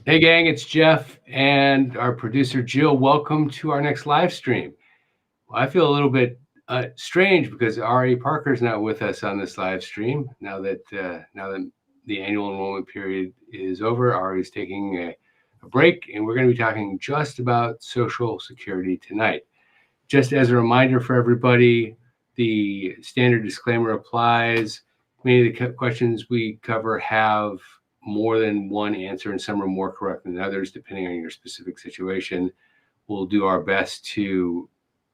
Hey gang, it's Jeff and our producer Jill. Welcome to our next live stream. Well, I feel a little bit strange because R.A. Parker's not with us on this live stream now that the annual enrollment period is over. R.A.'s taking a break, and we're going to be talking just about Social Security tonight. Just as a reminder for everybody, the standard disclaimer applies. Many of the questions we cover have more than one answer, and some are more correct than others, depending on your specific situation. We'll do our best to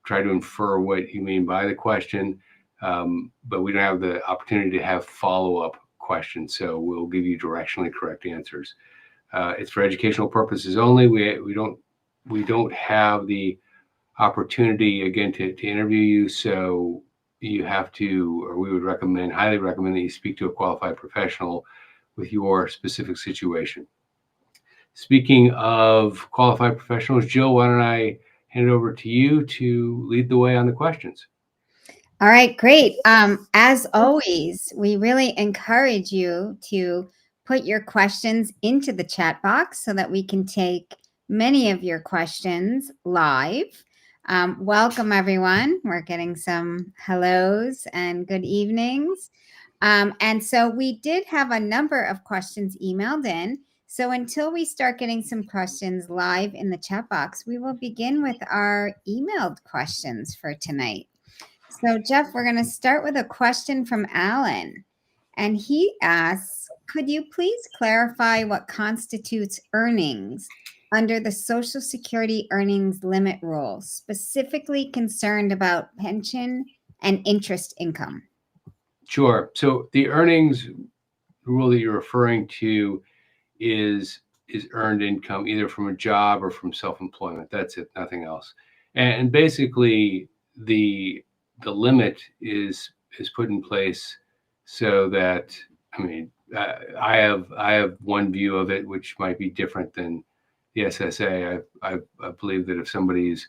try to infer what you mean by the question, but we don't have the opportunity to have follow-up questions, so we'll give you directionally correct answers. It's for educational purposes only. We don't have the opportunity again to interview you, so you have to, or we would highly recommend that you speak to a qualified professional with your specific situation. Speaking of qualified professionals, Jill, why don't I hand it over to you to lead the way on the questions? All right, great. As always, we really encourage you to put your questions into the chat box so that we can take many of your questions live. Welcome, everyone. We're getting some hellos and good evenings. And so we did have a number of questions emailed in. So until we start getting some questions live in the chat box, we will begin with our emailed questions for tonight. So, Jeff, we're going to start with a question from Alan. And he asks, could you please clarify what constitutes earnings under the Social Security earnings limit rule, specifically concerned about pension and interest income? Sure. So the earnings rule that you're referring to is earned income either from a job or from self-employment. That's it, nothing else. And basically the limit is put in place so that, I mean, I have one view of it, which might be different than the SSA. I believe that if somebody's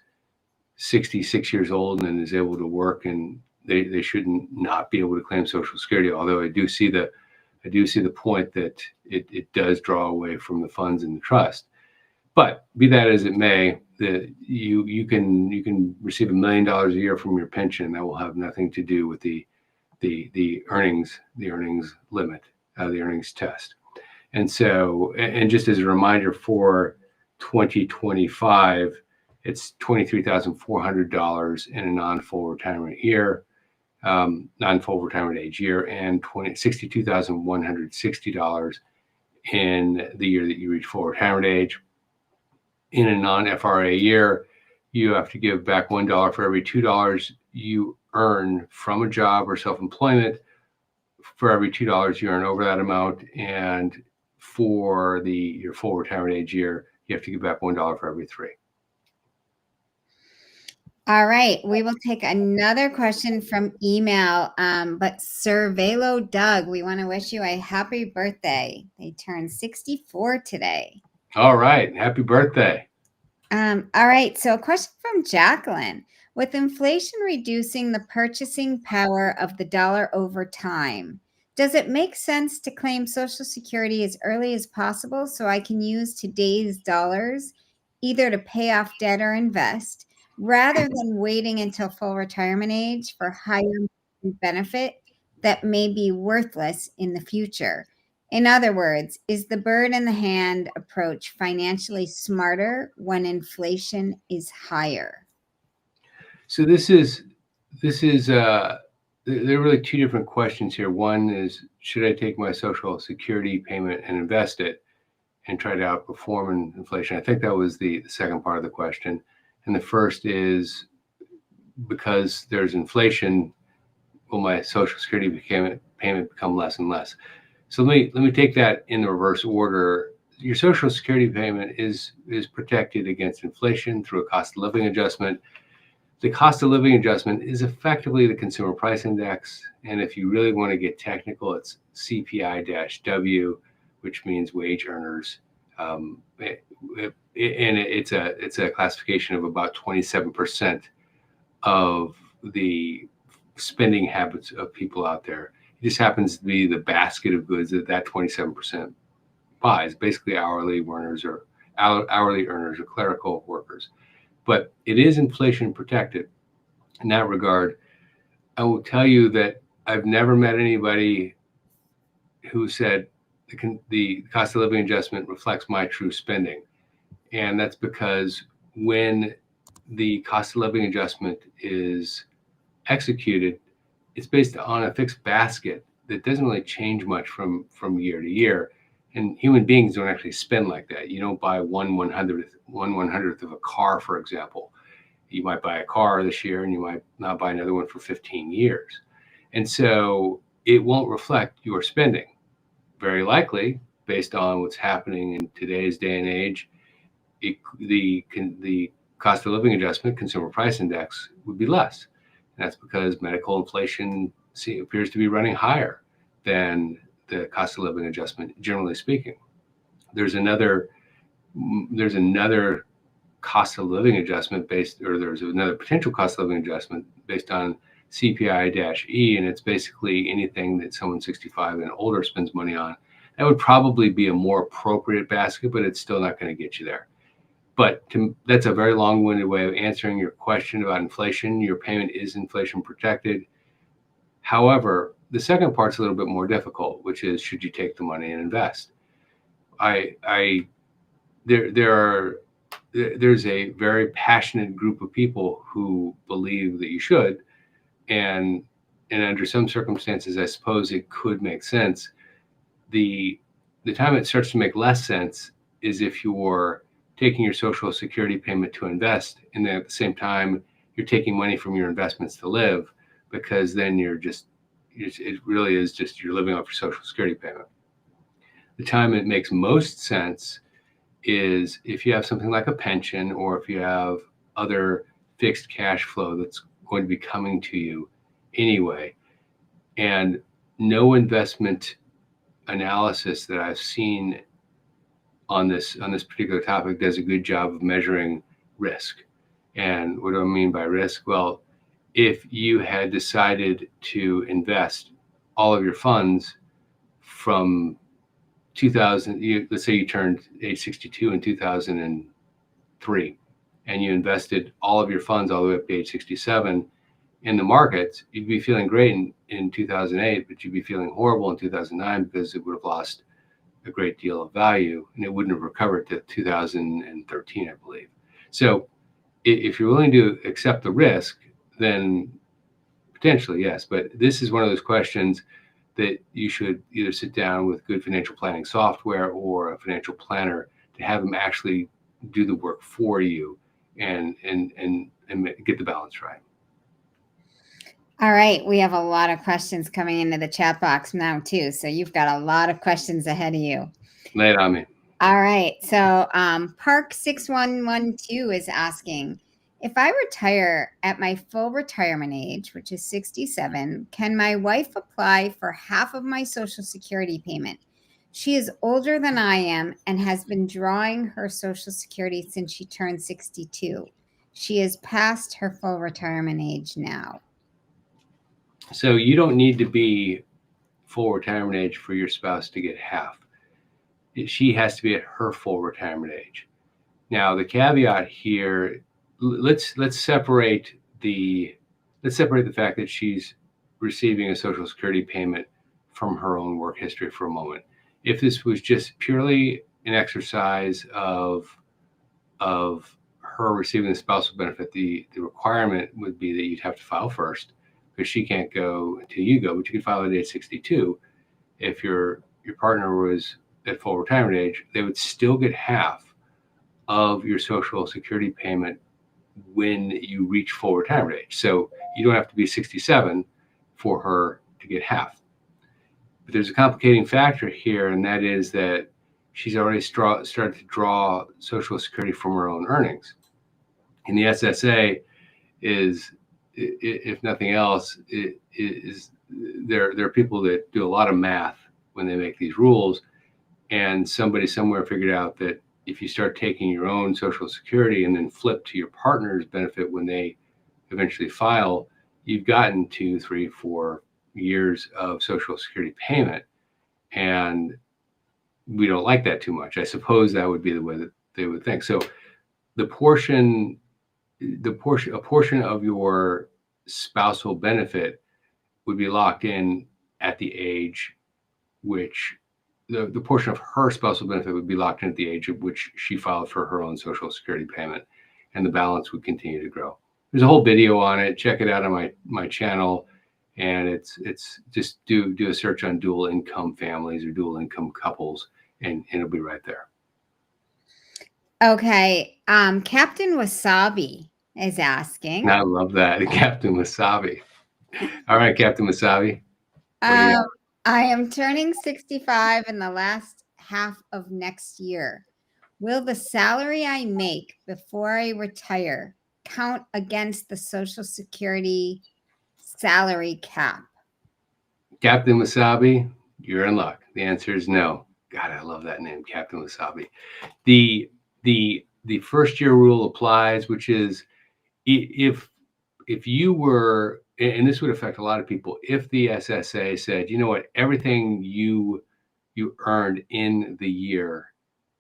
66 years old and is able to work, and they shouldn't not be able to claim Social Security. Although I do see the point that it does draw away from the funds in the trust. But be that as it may, you can receive $1 million a year from your pension. That will have nothing to do with the earnings limit, the earnings test. And so, and just as a reminder, for 2025, it's $23,400 in a non-full retirement year, non-full retirement age year, and $62,160 in the year that you reach full retirement age. In a non-FRA year, you have to give back $1 for every $2 you earn from a job or self-employment. For every $2 you earn over that amount, and for your full retirement age year, you have to give back $1 for every 3. All right, we will take another question from email, but Cervelo Doug, we want to wish you a happy birthday. They turned 64 today. All right, happy birthday. All right, so a question from Jacqueline. With inflation reducing the purchasing power of the dollar over time, does it make sense to claim Social Security as early as possible so I can use today's dollars either to pay off debt or invest, rather than waiting until full retirement age for higher benefit that may be worthless in the future? In other words, is the bird in the hand approach financially smarter when inflation is higher? So there are really two different questions here. One is, should I take my Social Security payment and invest it and try to outperform inflation? I think that was the second part of the question. And the first is, because there's inflation, will my Social Security payment become less and less? So let me take that in the reverse order. Your Social Security payment is protected against inflation through a cost of living adjustment. The cost of living adjustment is effectively the consumer price index. And if you really want to get technical, it's CPI-W, which means wage earners. And it's a classification of about 27% of the spending habits of people out there. It just happens to be the basket of goods that 27% buys, basically hourly earners or clerical workers. But it is inflation protected in that regard. I will tell you that I've never met anybody who said the cost of living adjustment reflects my true spending. And that's because when the cost of living adjustment is executed, it's based on a fixed basket that doesn't really change much from year to year. And human beings don't actually spend like that. You don't buy one hundredth of a car, for example. You might buy a car this year and you might not buy another one for 15 years. And so it won't reflect your spending. Very likely, based on what's happening in today's day and age, the cost of living adjustment, consumer price index, would be less. And that's because medical inflation appears to be running higher than the cost of living adjustment, generally speaking. There's another cost of living adjustment there's another potential cost of living adjustment based on CPI-E, and it's basically anything that someone 65 and older spends money on. That would probably be a more appropriate basket, but it's still not going to get you there. But that's a very long-winded way of answering your question about inflation. Your payment is inflation protected. However, the second part's a little bit more difficult, which is, should you take the money and invest? There's a very passionate group of people who believe that you should, and under some circumstances, I suppose it could make sense. The time it starts to make less sense is if you're taking your Social Security payment to invest, and then at the same time you're taking money from your investments to live, because then it really is just you're living off your Social Security payment. The time it makes most sense is if you have something like a pension, or if you have other fixed cash flow that's going to be coming to you anyway. And no investment analysis that I've seen on this particular topic does a good job of measuring risk. And what do I mean by risk? Well, if you had decided to invest all of your funds from 2000, let's say you turned age 62 in 2003, and you invested all of your funds all the way up to age 67 in the markets, you'd be feeling great in 2008, but you'd be feeling horrible in 2009 because it would have lost a great deal of value, and it wouldn't have recovered to 2013, I believe. So if you're willing to accept the risk, then potentially, yes. But this is one of those questions that you should either sit down with good financial planning software or a financial planner to have them actually do the work for you and get the balance right. All right. We have a lot of questions coming into the chat box now too. So you've got a lot of questions ahead of you. Lay it on me. All right. So Park6112 is asking, if I retire at my full retirement age, which is 67, can my wife apply for half of my Social Security payment? She is older than I am and has been drawing her Social Security since she turned 62. She is past her full retirement age now. So you don't need to be full retirement age for your spouse to get half. She has to be at her full retirement age. Now, the caveat here, let's separate the fact that she's receiving a Social Security payment from her own work history for a moment. If this was just purely an exercise of her receiving the spousal benefit, the requirement would be that you'd have to file first, because she can't go until you go, but you could file at age 62. If your partner was at full retirement age, they would still get half of your Social Security payment when you reach full retirement age. So you don't have to be 67 for her to get half. But there's a complicating factor here, and that is that she's already started to draw Social Security from her own earnings. And the SSA is, if nothing else, there are people that do a lot of math when they make these rules, and somebody somewhere figured out that if you start taking your own Social Security and then flip to your partner's benefit when they eventually file, you've gotten 2, 3, 4 years of Social Security payment. And we don't like that too much. I suppose that would be the way that they would think. So a portion of your spousal benefit would be locked in at the age which the portion of her spousal benefit would be locked in at the age at which she filed for her own Social Security payment, and the balance would continue to grow. There's a whole video on it. Check it out on my channel, and it's just do a search on dual income families or dual income couples, and it'll be right there. Okay. Captain Wasabi is asking. I love that, Captain Wasabi. All right, Captain Wasabi. I am turning 65 in the last half of next year. Will the salary I make before I retire count against the Social Security salary cap? Captain Wasabi, you're in luck. The answer is no. God, I love that name, Captain Wasabi. The first year rule applies, which is if you were, and this would affect a lot of people, if the SSA said, you know what, everything you earned in the year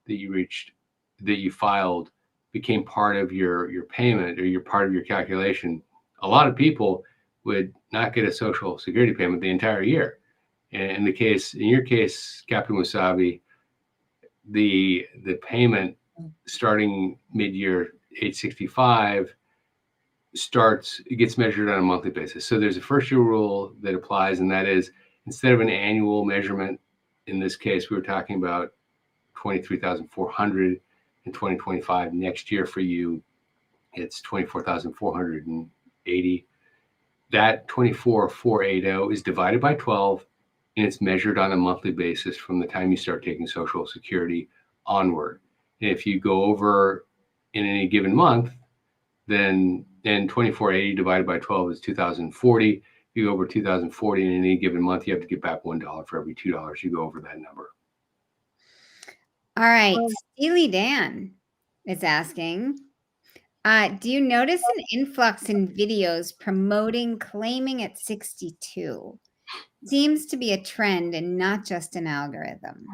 that you filed became part of your payment or your part of your calculation, a lot of people would not get a Social Security payment the entire year. And in your case, Captain Wasabi, the payment starting mid-year, age 65, it gets measured on a monthly basis. So there's a first year rule that applies, and that is, instead of an annual measurement, in this case, we were talking about 23,400 in 2025. Next year for you, it's 24,480. That 24,480 is divided by 12, and it's measured on a monthly basis from the time you start taking Social Security onward. And if you go over in any given month, then 2480 divided by 12 is 2040. If you go over 2040 in any given month, you have to give back $1 for every $2 you go over that number. All right. Steely Dan is asking, do you notice an influx in videos promoting claiming at 62? Seems to be a trend and not just an algorithm.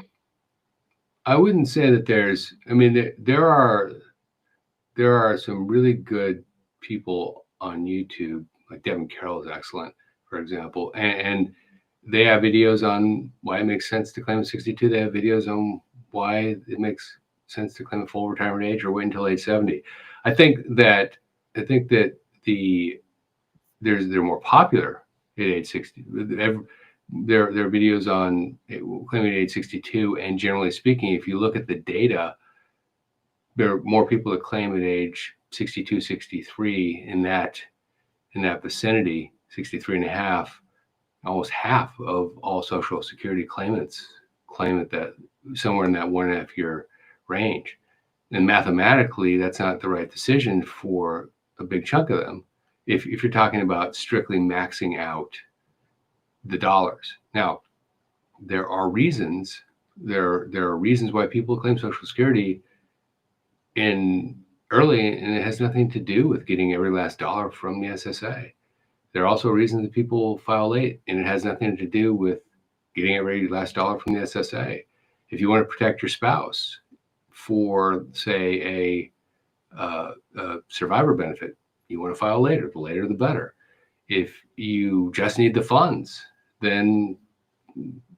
I wouldn't say that there are some really good people on YouTube, like Devin Carroll is excellent, for example, and they have videos on why it makes sense to claim at 62. They have videos on why it makes sense to claim a full retirement age or wait until age 70. I think that they're more popular at age 60. There are videos on claiming at age 62, and generally speaking, if you look at the data, there are more people that claim at age 62, 63 in that vicinity, 63 and a half. Almost half of all Social Security claimants claim at that somewhere in that 1.5 year range. And mathematically, that's not the right decision for a big chunk of them. If you're talking about strictly maxing out the dollars. Now, there are reasons why people claim Social Security early, and it has nothing to do with getting every last dollar from the SSA. There are also reasons that people file late, and it has nothing to do with getting every last dollar from the SSA. If you want to protect your spouse for, say, a survivor benefit, you want to file later. The later, the better. If you just need the funds, then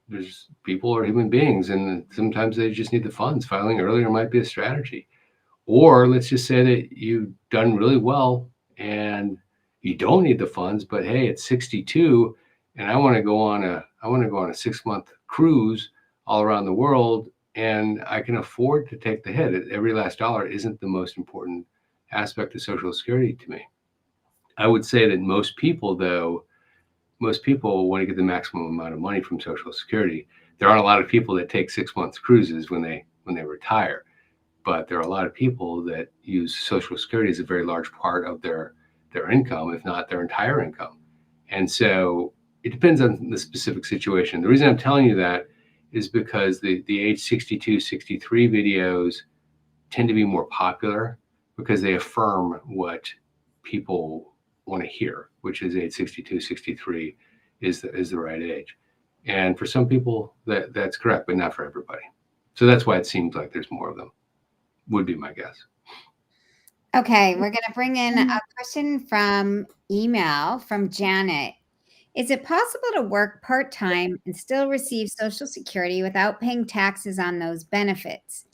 there's people are human beings, and sometimes they just need the funds. Filing earlier might be a strategy. Or let's just say that you've done really well and you don't need the funds, but hey, it's 62 and I want to go on a 6-month cruise all around the world, and I can afford to take the hit. Every last dollar isn't the most important aspect of Social Security to me. I would say that most people want to get the maximum amount of money from Social Security. There aren't a lot of people that take 6-month cruises when they retire. But there are a lot of people that use Social Security as a very large part of their income, if not their entire income. And so it depends on the specific situation. The reason I'm telling you that is because the age 62, 63 videos tend to be more popular because they affirm what people want to hear, which is age 62, 63 is the right age. And for some people that's correct, but not for everybody. So that's why it seems like there's more of them, would be my guess. Okay, we're going to bring in a question from email from Janet. Is it possible to work part-time and still receive Social Security without paying taxes on those benefits?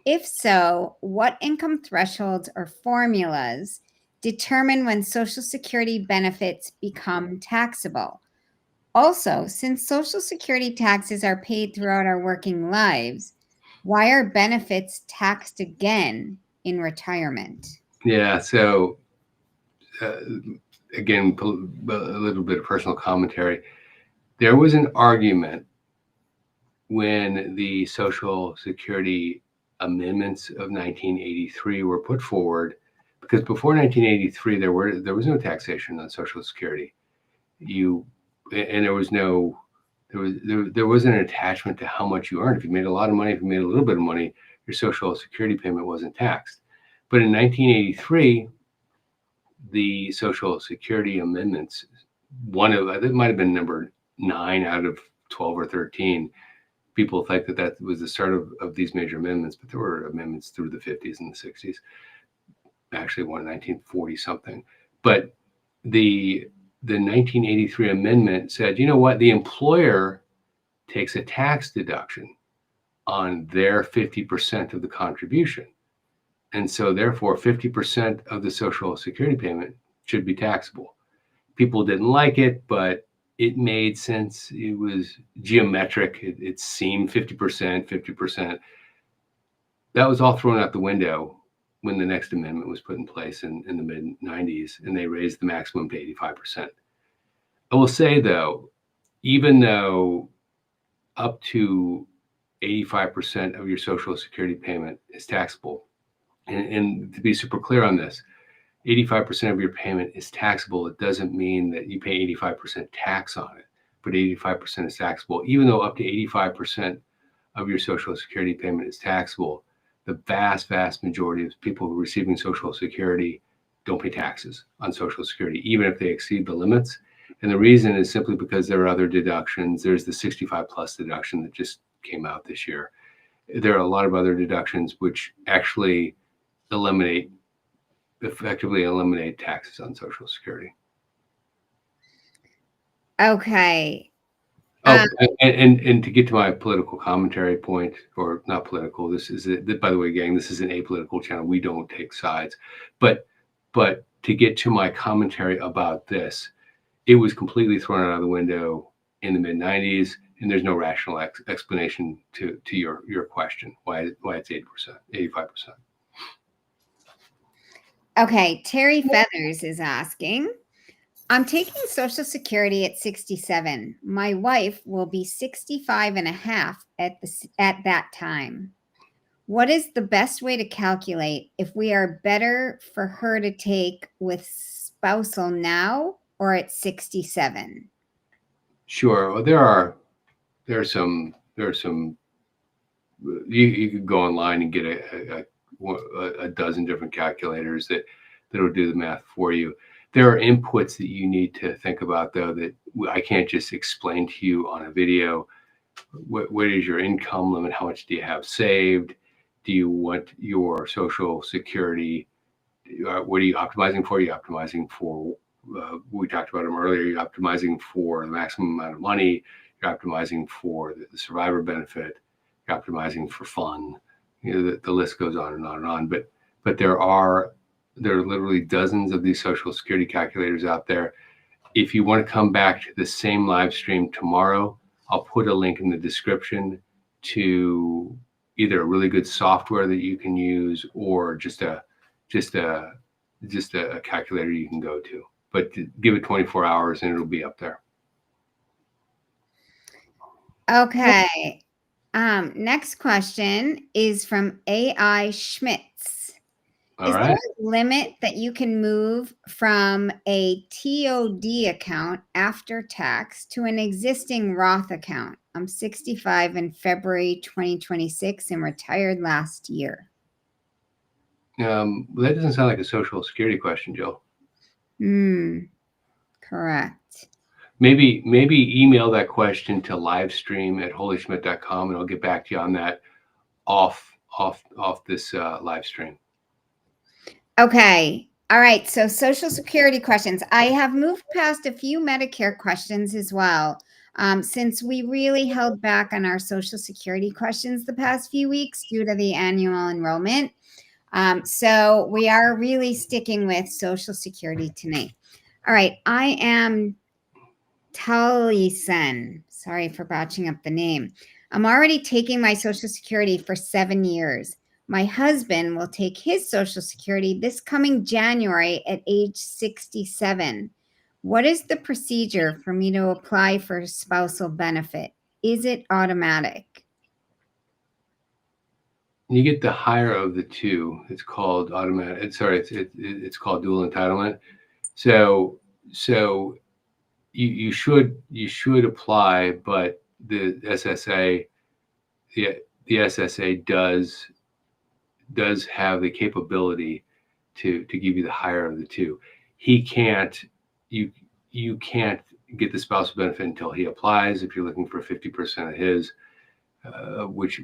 If so, what income thresholds or formulas determine when Social Security benefits become taxable? Also, since Social Security taxes are paid throughout our working lives, why are benefits taxed again in retirement? Yeah. So again, a little bit of personal commentary. There was an argument when the Social Security amendments of 1983 were put forward, because before 1983 there was no taxation on Social Security. And there was an attachment to how much you earned. If you made a lot of money, if you made a little bit of money, your Social Security payment wasn't taxed. But in 1983, the Social Security amendments, it might have been number 9 out of 12 or 13. People think that was the start of these major amendments, but there were amendments through the 50s and the 60s. Actually, one in 1940 something. But the 1983 amendment said, you know what, the employer takes a tax deduction on their 50% of the contribution. And so therefore 50% of the Social Security payment should be taxable. People didn't like it, but it made sense. It was geometric. It seemed 50%, 50%. That was all thrown out the window when the next amendment was put in place in the mid-90s, and they raised the maximum to 85%. I will say, though, even though up to 85% of your Social Security payment is taxable, and to be super clear on this, 85% of your payment is taxable. It doesn't mean that you pay 85% tax on it, but 85% is taxable. Even though up to 85% of your Social Security payment is taxable, the vast, vast majority of people who are receiving Social Security don't pay taxes on Social Security, even if they exceed the limits. And the reason is simply because there are other deductions. There's the 65 plus deduction that just came out this year. There are a lot of other deductions which actually effectively eliminate taxes on Social Security. Okay. Oh, and to get to my political commentary point, or not political, by the way, gang, this is an apolitical channel. We don't take sides, but to get to my commentary about this, it was completely thrown out of the window in the mid-90s, and there's no rational explanation to your question why it's 80%, 85%. Okay, Terry Feathers is asking, I'm taking Social Security at 67. My wife will be 65 and a half at that time. What is the best way to calculate if we are better for her to take with spousal now or at 67? Sure. Well, there are some you could go online and get a dozen different calculators that'll do the math for you. There are inputs that you need to think about, though, that I can't just explain to you on a video. What is your income limit? How much do you have saved? Do you want your Social Security? What are you optimizing for? Are you optimizing for, we talked about them earlier, you're optimizing for the maximum amount of money. You're optimizing for the survivor benefit. You're optimizing for fun. The list goes on and on and on. But there are literally dozens of these Social Security calculators out there. If you want to come back to the same live stream tomorrow, I'll put a link in the description to either a really good software that you can use or just a calculator you can go to. But give it 24 hours and it'll be up there. Okay. Next question is from AI Schmitz. Is there a limit that you can move from a TOD account after tax to an existing Roth account? I'm 65 in February 2026 and retired last year. That doesn't sound like a Social Security question, Jill. Correct. Maybe email that question to livestream@holyschmidt.com and I'll get back to you on that. off this live stream. Okay. All right. So Social Security questions. I have moved past a few Medicare questions as well. Since we really held back on our Social Security questions the past few weeks due to the annual enrollment. So we are really sticking with Social Security tonight. All right. I am Taliesin. Sorry for botching up the name. I'm already taking my Social Security for 7 years. My husband will take his Social Security this coming January at age 67. What is the procedure for me to apply for spousal benefit? Is it automatic? You get the higher of the two. It's called automatic. Sorry, it's called dual entitlement. So you should apply, but the SSA the SSA does have the capability to give you the higher of the two. He can't you can't get the spousal benefit until he applies if you're looking for 50% of his, which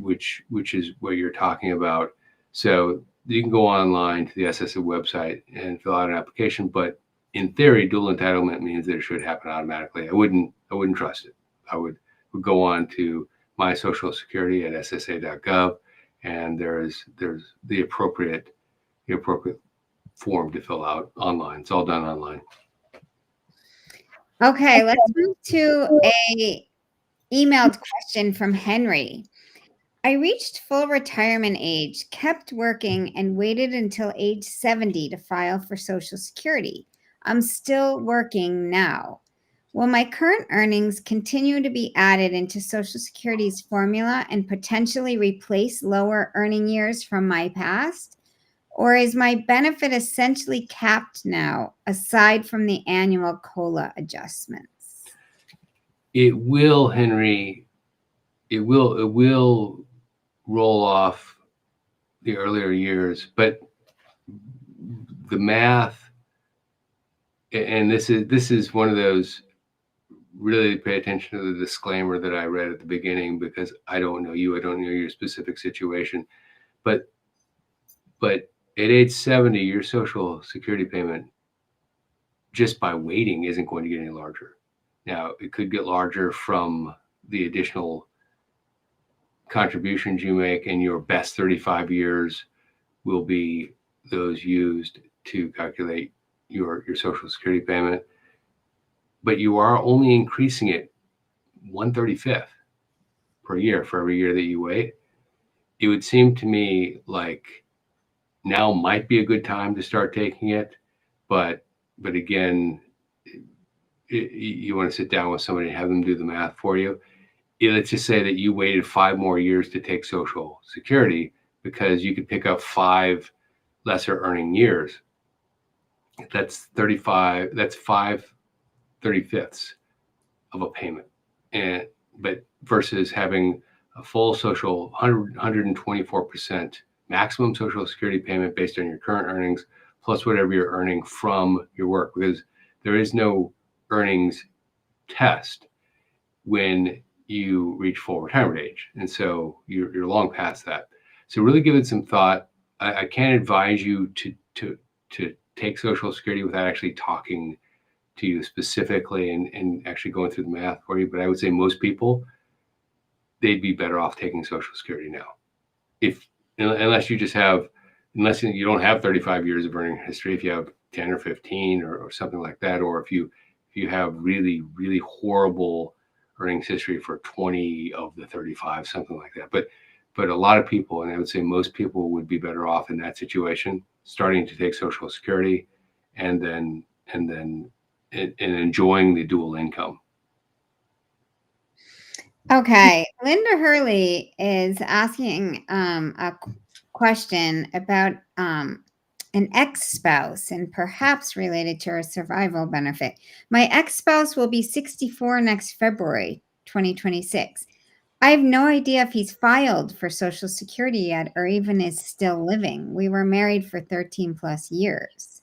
is what you're talking about. So you can go online to the SSA website and fill out an application, but in theory, dual entitlement means that it should happen automatically. I wouldn't trust it. I would go on to my Social Security at ssa.gov, and there's the appropriate form to fill out online. It's all done online. Okay, let's move to a emailed question from Henry. I reached full retirement age, kept working, and waited until age 70 to file for Social Security. I'm still working now. Will my current earnings continue to be added into Social Security's formula and potentially replace lower earning years from my past? Or is my benefit essentially capped now, aside from the annual COLA adjustments? It will, Henry. It will roll off the earlier years, but the math, and this is one of those, really pay attention to the disclaimer that I read at the beginning, because I don't know you, I don't know your specific situation, but at age 70, your Social Security payment, just by waiting, isn't going to get any larger. Now, it could get larger from the additional contributions you make, and your best 35 years will be those used to calculate your Social Security payment. But you are only increasing it 1/35th per year for every year that you wait. It would seem to me like now might be a good time to start taking it, but again, you want to sit down with somebody and have them do the math for you. Let's just say that you waited 5 more years to take Social Security because you could pick up 5 lesser earning years. That's 35. That's 5/35ths of a payment, but versus having a full social 124% maximum Social Security payment based on your current earnings plus whatever you're earning from your work, because there is no earnings test when you reach full retirement age, and so you're long past that. So really give it some thought. I can't advise you to take Social Security without actually talking to you specifically and actually going through the math for you. But I would say most people, they'd be better off taking Social Security now, unless you don't have 35 years of earning history. If you have 10 or 15 or something like that, or if you have really, really horrible earnings history for 20 of the 35, something like that. But a lot of people, and I would say most people, would be better off in that situation, starting to take Social Security and then enjoying the dual income. Okay. Linda Hurley is asking a question about an ex-spouse and perhaps related to her survival benefit. My ex-spouse will be 64 next February 2026. I have no idea if he's filed for Social Security yet or even is still living. We were married for 13 plus years.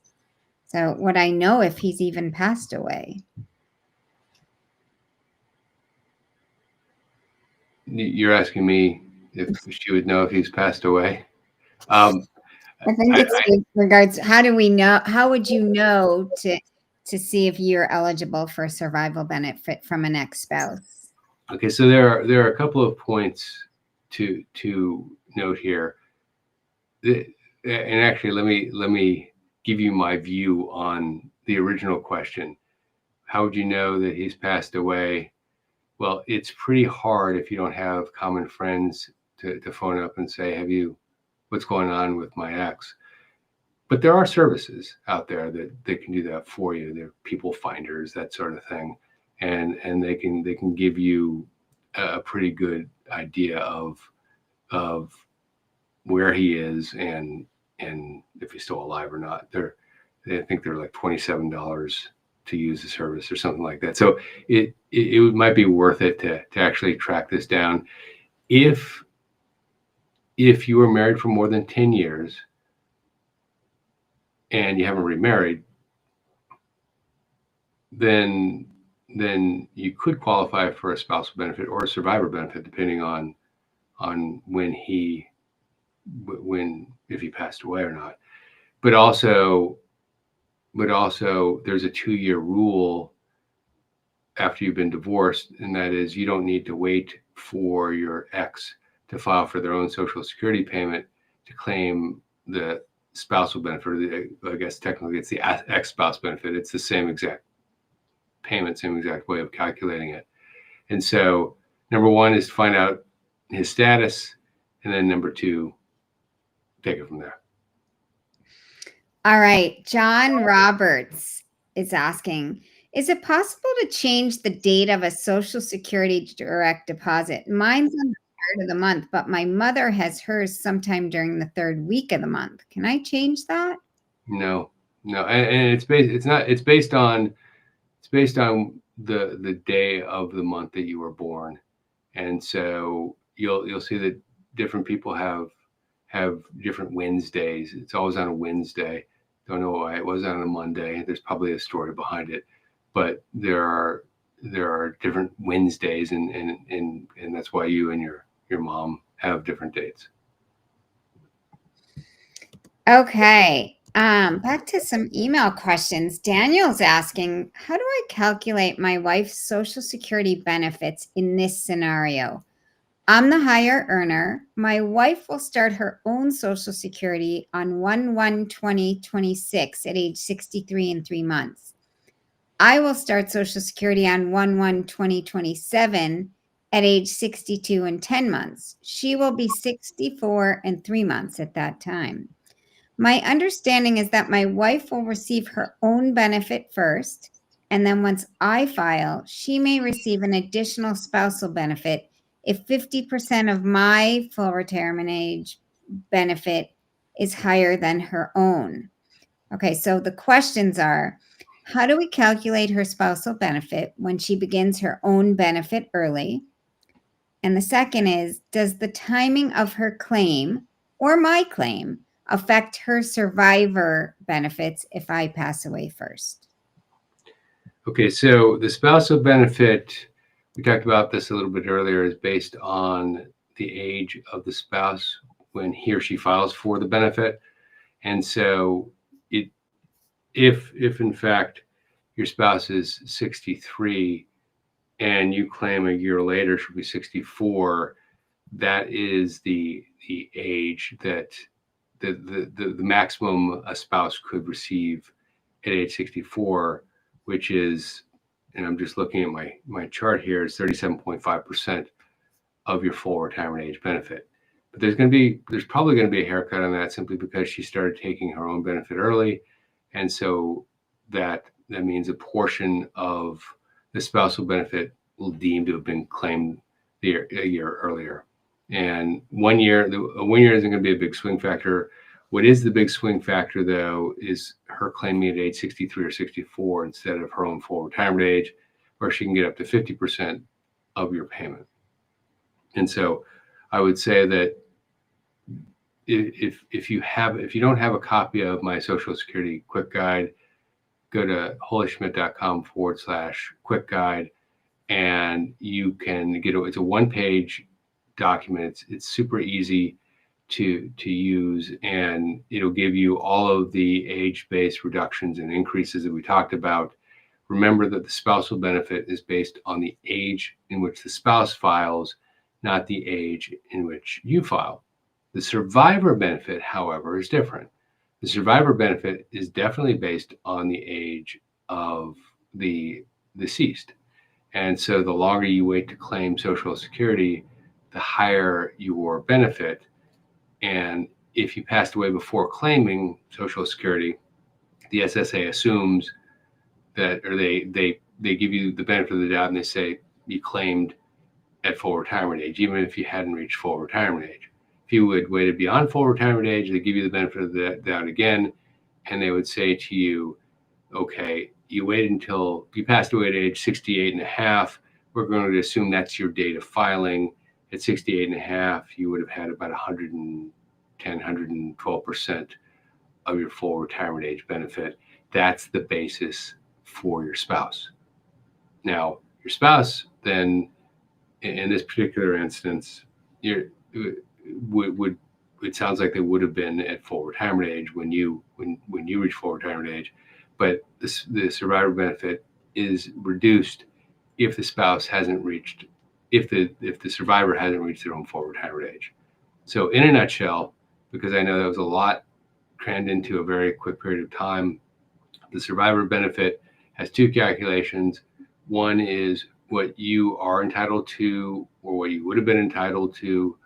So would I know if he's even passed away? You're asking me if she would know if he's passed away. Um, I think it's in regards, how do we know, how would you know to see if you're eligible for a survival benefit from an ex-spouse? Okay, so there are a couple of points to note here. And actually, let me give you my view on the original question. How would you know that he's passed away? Well, it's pretty hard if you don't have common friends to phone up and say, what's going on with my ex? But there are services out there that can do that for you. They're people finders, that sort of thing. And they can give you a pretty good idea of where he is and if he's still alive or not. I think they're like $27 to use the service or something like that. So it might be worth it to actually track this down. If you were married for more than 10 years and you haven't remarried, then you could qualify for a spousal benefit or a survivor benefit, depending on if he passed away or not. But also there's a 2-year rule after you've been divorced, and that is you don't need to wait for your ex to file for their own Social Security payment to claim the spousal benefit. I guess technically it's the ex-spouse benefit. It's the same exact payment, same exact way of calculating it. And so number one is to find out his status, and then number two, take it from there. All right. John Roberts is asking, is it possible to change the date of a Social Security direct deposit? Mine's on the 3rd of the month, but my mother has hers sometime during the 3rd week of the month. Can I change that? No. And it's based on the day of the month that you were born. And so you'll see that different people have different Wednesdays. It's always on a Wednesday. Don't know why it was on a Monday. There's probably a story behind it, but there are different Wednesdays, and that's why you and your mom have different dates. Okay. Back to some email questions. Daniel's asking, how do I calculate my wife's Social Security benefits in this scenario? I'm the higher earner. My wife will start her own Social Security on 1/1/2026 at age 63 and 3 months. I will start Social Security on 1/1/2027 at age 62 and 10 months. She will be 64 and 3 months at that time. My understanding is that my wife will receive her own benefit first, and then once I file, she may receive an additional spousal benefit if 50% of my full retirement age benefit is higher than her own. Okay, so the questions are, how do we calculate her spousal benefit when she begins her own benefit early? And the second is, does the timing of her claim or my claim affect her survivor benefits if I pass away first? Okay, so the spousal benefit, we talked about this a little bit earlier, is based on the age of the spouse when he or she files for the benefit. And so if in fact your spouse is 63 and you claim a year later she'll be 64, that is the age that the maximum a spouse could receive at age 64, which is, and I'm just looking at my chart here, is 37.5% of your full retirement age benefit. But there's probably going to be a haircut on that simply because she started taking her own benefit early. And so that means a portion of the spousal benefit will deem to have been claimed a year earlier. And 1 year isn't going to be a big swing factor. What is the big swing factor, though, is her claiming at age 63 or 64 instead of her own full retirement age, where she can get up to 50% of your payment. And so I would say that if you don't have a copy of my Social Security quick guide, go to holyschmidt.com/quick guide, and you can get it's a 1-page document. It's super easy to use, and it'll give you all of the age-based reductions and increases that we talked about. Remember that the spousal benefit is based on the age in which the spouse files, not the age in which you file. The survivor benefit, however, is different. The survivor benefit is definitely based on the age of the deceased. And so the longer you wait to claim Social Security, the higher your benefit. And if you passed away before claiming Social Security, the SSA assumes that, or they give you the benefit of the doubt, and they say you claimed at full retirement age, even if you hadn't reached full retirement age. If you would waited beyond full retirement age, they give you the benefit of the doubt again, and they would say to you, okay, you waited until you passed away at age 68 and a half. We're going to assume that's your date of filing. At 68 and a half, you would have had about 110, 112% of your full retirement age benefit. That's the basis for your spouse. Now, your spouse then, in this particular instance, it sounds like they would have been at full retirement age when you reach full retirement age, but the survivor benefit is reduced if the spouse hasn't reached, if the survivor hasn't reached their own full retirement age. So in a nutshell, because I know that was a lot crammed into a very quick period of time, the survivor benefit has two calculations. One is what you are entitled to, or what you would have been entitled to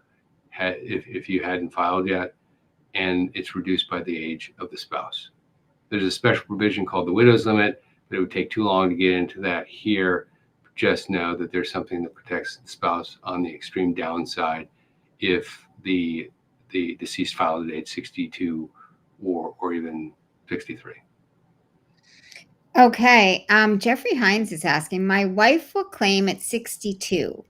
if you hadn't filed yet, and it's reduced by the age of the spouse. There's a special provision called the widow's limit, but it would take too long to get into that here. Just know that there's something that protects the spouse on the extreme downside if the deceased filed at age 62 or even 63. Okay. Jeffrey Hines is asking, my wife will claim at 62.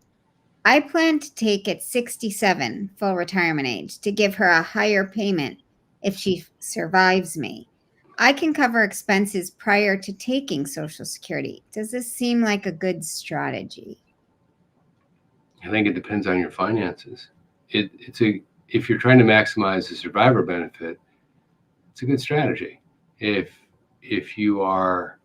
I plan to take at 67 full retirement age to give her a higher payment if she survives me. I can cover expenses prior to taking Social Security. Does this seem like a good strategy? I think it depends on your finances. If you're trying to maximize the survivor benefit, it's a good strategy. If you are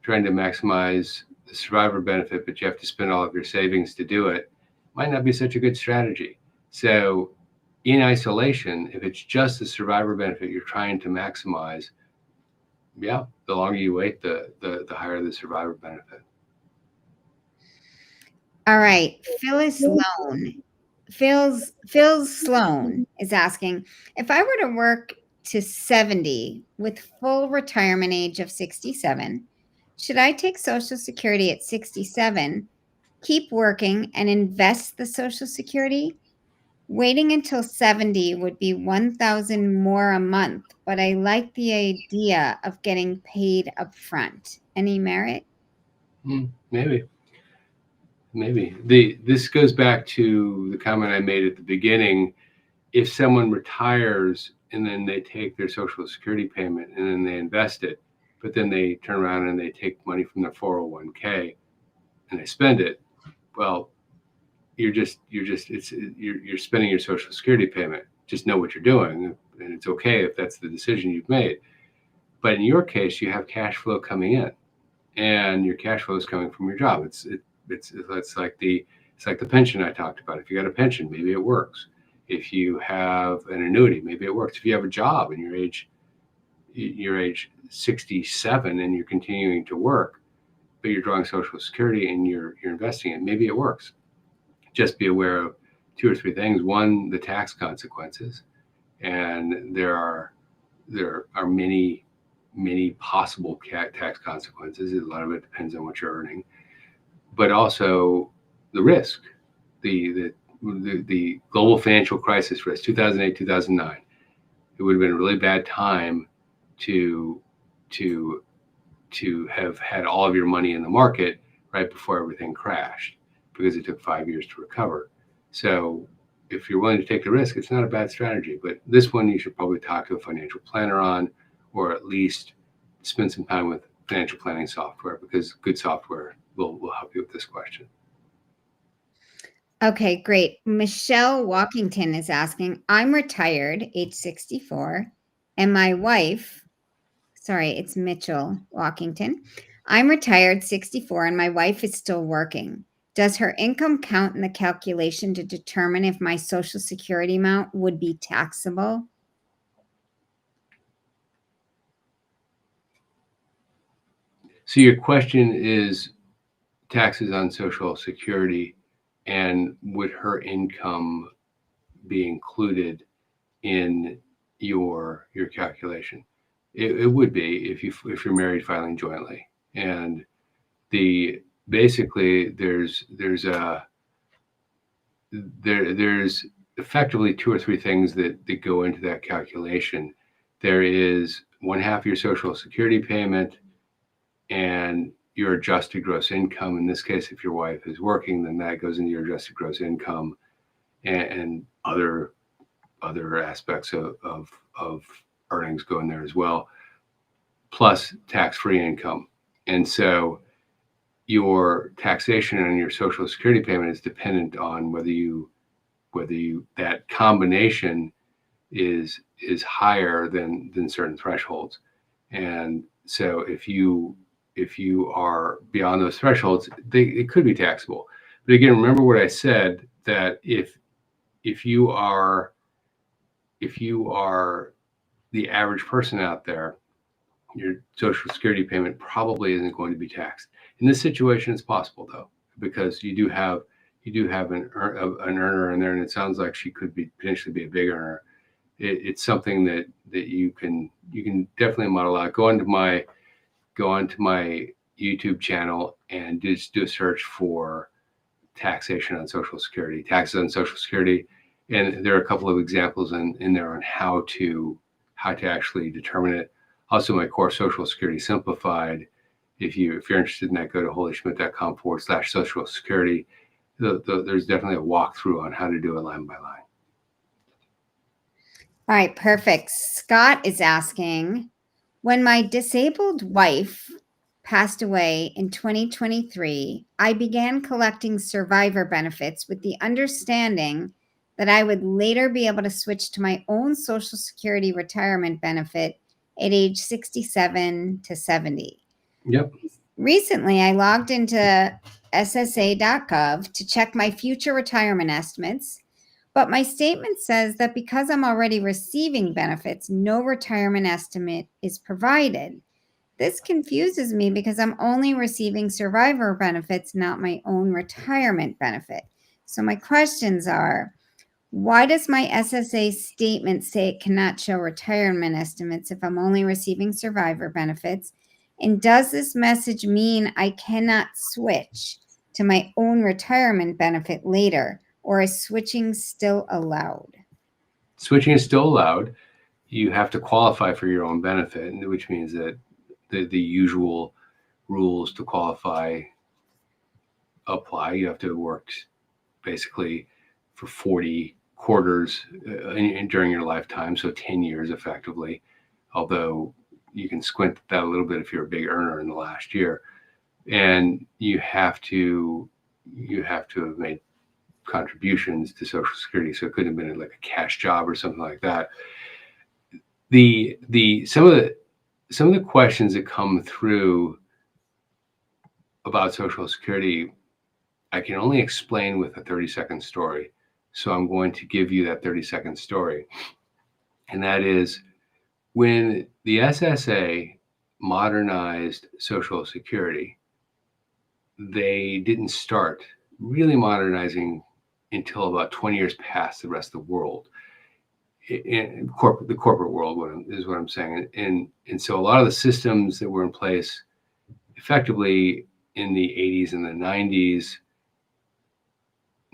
trying to maximize the survivor benefit, but you have to spend all of your savings to do it, might not be such a good strategy. So in isolation, if it's just the survivor benefit you're trying to maximize, yeah, the longer you wait, the higher the survivor benefit. All right. Phyllis Sloan is asking, if I were to work to 70 with full retirement age of 67, should I take Social Security at 67, keep working, and invest the Social Security? Waiting until 70 would be $1,000 more a month, but I like the idea of getting paid up front. Any merit? Maybe. This goes back to the comment I made at the beginning. If someone retires and then they take their Social Security payment and then they invest it, but then they turn around and they take money from their 401k and they spend it, well, you're spending your Social Security payment. Just know what you're doing, and it's okay if that's the decision you've made. But in your case, you have cash flow coming in, and your cash flow is coming from your job. It's like the pension I talked about. If you got a pension, maybe it works. If you have an annuity, maybe it works. If you have a job and you're age 67 and you're continuing to work, but you're drawing Social Security and you're investing it, maybe it works. Just be aware of two or three things. One, the tax consequences, and there are many possible tax consequences. A lot of it depends on what you're earning, but also the risk, the global financial crisis risk, 2008, 2009. It would have been a really bad time to have had all of your money in the market right before everything crashed, because it took 5 years to recover. So if you're willing to take the risk, it's not a bad strategy. But this one you should probably talk to a financial planner on, or at least spend some time with financial planning software, because good software will help you with this question. Okay, great. Michelle Walkington is asking, I'm retired, age 64, and my wife, sorry, it's Mitchell Walkington. I'm retired, 64, and my wife is still working. Does her income count in the calculation to determine if my Social Security amount would be taxable? So your question is taxes on Social Security, and would her income be included in your calculation? It would be if you're married filing jointly, and basically there's effectively two or three things that go into that calculation. There is one half of your Social Security payment and your adjusted gross income. In this case, if your wife is working, then that goes into your adjusted gross income, and other aspects of earnings go in there as well, plus tax-free income. And so your taxation on your Social Security payment is dependent on whether you that combination is higher than certain thresholds. And so if you are beyond those thresholds, it could be taxable. But again, remember what I said, that if you are the average person out there, your Social Security payment probably isn't going to be taxed. In this situation, it's possible though, because you do have an earner in there, and it sounds like she could potentially be a big earner. It's something that you can definitely model out. Go onto my YouTube channel and just do a search for taxation on Social Security, taxes on Social Security, and there are a couple of examples in there on how to actually determine it. Also, my course, Social Security Simplified. If you're interested in that, go to holyschmidt.com/Social Security. There's definitely a walkthrough on how to do it line by line. All right, perfect. Scott is asking, when my disabled wife passed away in 2023, I began collecting survivor benefits with the understanding that I would later be able to switch to my own Social Security retirement benefit at age 67 to 70. Yep. Recently, I logged into SSA.gov to check my future retirement estimates, but my statement says that because I'm already receiving benefits, no retirement estimate is provided. This confuses me because I'm only receiving survivor benefits, not my own retirement benefit. So my questions are, why does my SSA statement say it cannot show retirement estimates if I'm only receiving survivor benefits? And does this message mean I cannot switch to my own retirement benefit later, or is switching still allowed? Switching is still allowed. You have to qualify for your own benefit, which means that the usual rules to qualify apply. You have to have worked basically for 40 quarters during your lifetime, so 10 years effectively, although you can squint that a little bit if you're a big earner in the last year. And you have to have made contributions to Social Security, so it couldn't have been like a cash job or something like that. Some of the questions that come through about Social Security, I can only explain with a 30-second story. So I'm going to give you that 30-second story. And that is, when the SSA modernized Social Security, they didn't start really modernizing until about 20 years past the rest of the world. In the corporate world is what I'm saying. And so a lot of the systems that were in place effectively in the 80s and the 90s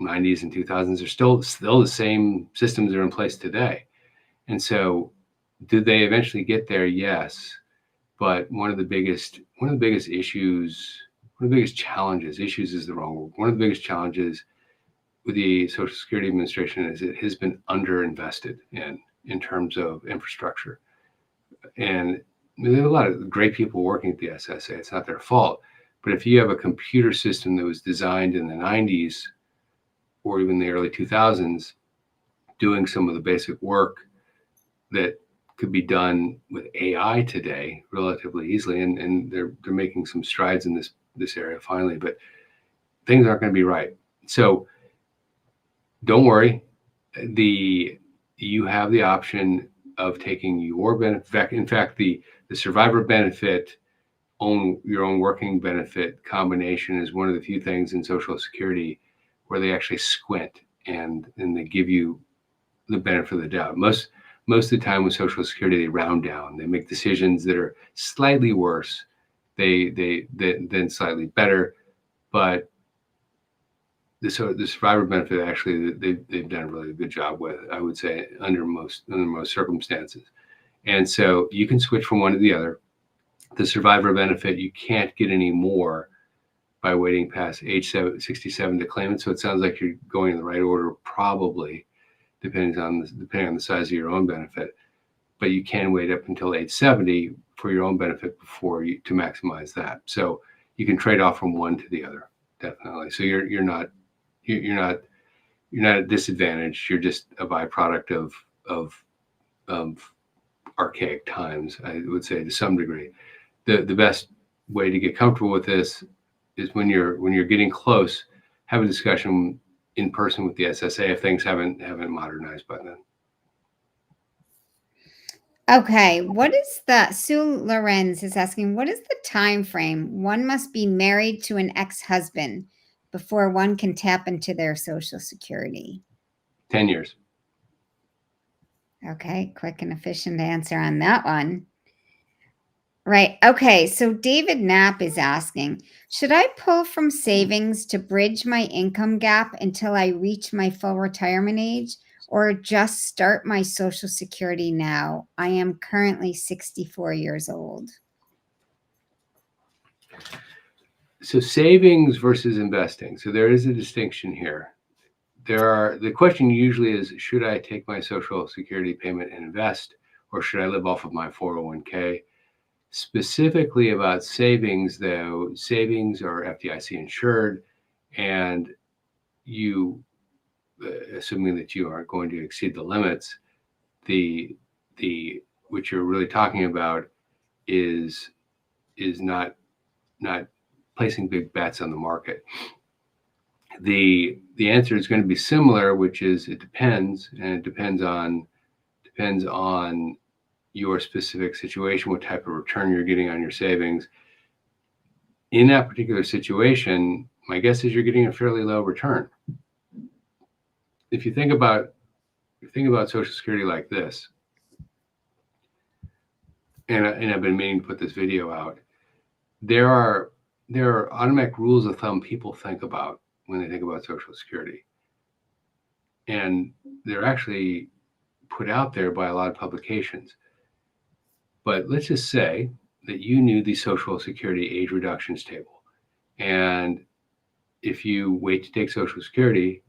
and 2000s are still the same systems that are in place today. And so did they eventually get there? Yes. But one of the biggest challenges, issues is the wrong word. One of the biggest challenges with the Social Security Administration is it has been underinvested in terms of infrastructure. And there are a lot of great people working at the SSA. It's not their fault. But if you have a computer system that was designed in the 90s or even the early 2000s, doing some of the basic work that could be done with AI today relatively easily, and they're making some strides in this area finally, but things aren't going to be right. So don't worry. You have the option of taking your benefit. In fact, the survivor benefit, your own working benefit combination is one of the few things in Social Security where they actually squint and they give you the benefit of the doubt. Most of the time with Social Security, they round down. They make decisions that are slightly worse, then slightly better, but the survivor benefit, actually, they've done a really good job with, I would say, under most circumstances. And so you can switch from one to the other. The survivor benefit, you can't get any more by waiting past age 67 to claim it. So it sounds like you're going in the right order, probably, depending on the size of your own benefit. But you can wait up until age 70 for your own benefit to maximize that. So you can trade off from one to the other, definitely. So you're not at disadvantage. You're just a byproduct of archaic times, I would say, to some degree. The best way to get comfortable with this is when you're getting close, have a discussion in person with the SSA if things haven't modernized by then. Okay, Sue Lorenz is asking, what is the time frame one must be married to an ex-husband before one can tap into their Social Security? 10 years. Okay, quick and efficient answer on that one. Right. Okay. So David Knapp is asking, should I pull from savings to bridge my income gap until I reach my full retirement age, or just start my Social Security now? I am currently 64 years old. So savings versus investing. So there is a distinction here. The question usually is, should I take my Social Security payment and invest, or should I live off of my 401k? Specifically about savings, though, savings are FDIC insured, and you, assuming that you aren't going to exceed the limits, what you're really talking about is not placing big bets on the market. The answer is going to be similar, which is it depends, and it depends on your specific situation, what type of return you're getting on your savings. In that particular situation, my guess is you're getting a fairly low return. If you think about Social Security like this, and I've been meaning to put this video out, there are automatic rules of thumb people think about when they think about Social Security, and they're actually put out there by a lot of publications. But let's just say that you knew the Social Security age reductions table. And if you wait to take Social Security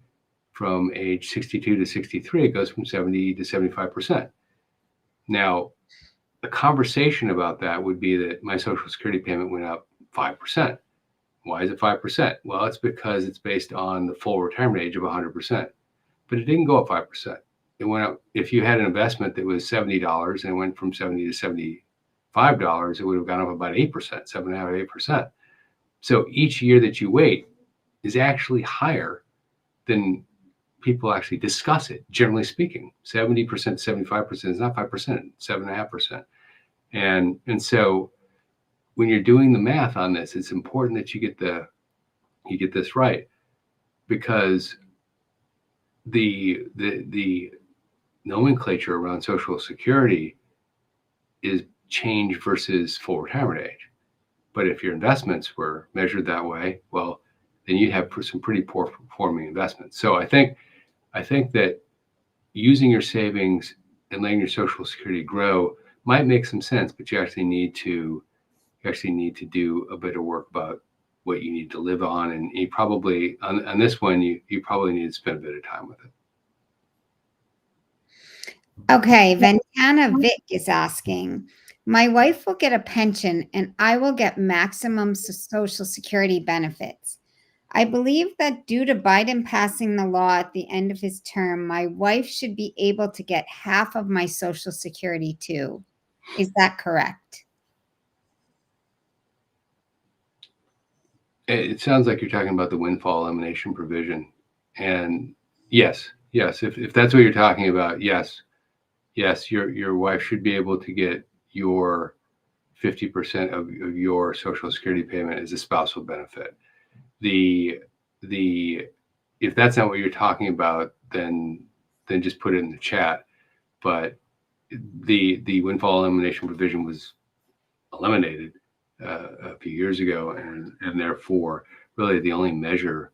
from age 62 to 63, it goes from 70 to 75%. Now, a conversation about that would be that my Social Security payment went up 5%. Why is it 5%? Well, it's because it's based on the full retirement age of 100%. But it didn't go up 5%. It went up. If you had an investment that was $70 and it went from $70 to $75, it would have gone up about 8%, 7.5%, 8%. So each year that you wait is actually higher than people actually discuss it, generally speaking. 70% to 75% is not 5%, 7.5%. And so when you're doing the math on this, it's important that you get this right, because the nomenclature around Social Security is change versus full retirement age. But if your investments were measured that way, well, then you'd have some pretty poor performing investments. So I think that using your savings and letting your Social Security grow might make some sense, but you actually need to do a bit of work about what you need to live on, and you probably on this one you probably need to spend a bit of time with it. Okay, Ventana Vic is asking, my wife will get a pension and I will get maximum Social Security benefits. I believe that due to Biden passing the law at the end of his term, my wife should be able to get half of my Social Security too. Is that correct? It sounds like you're talking about the windfall elimination provision. And yes, if that's what you're talking about, yes, your wife should be able to get your 50% of your Social Security payment as a spousal benefit. The if that's not what you're talking about, then just put it in the chat. But the windfall elimination provision was eliminated a few years ago, and therefore, really the only measure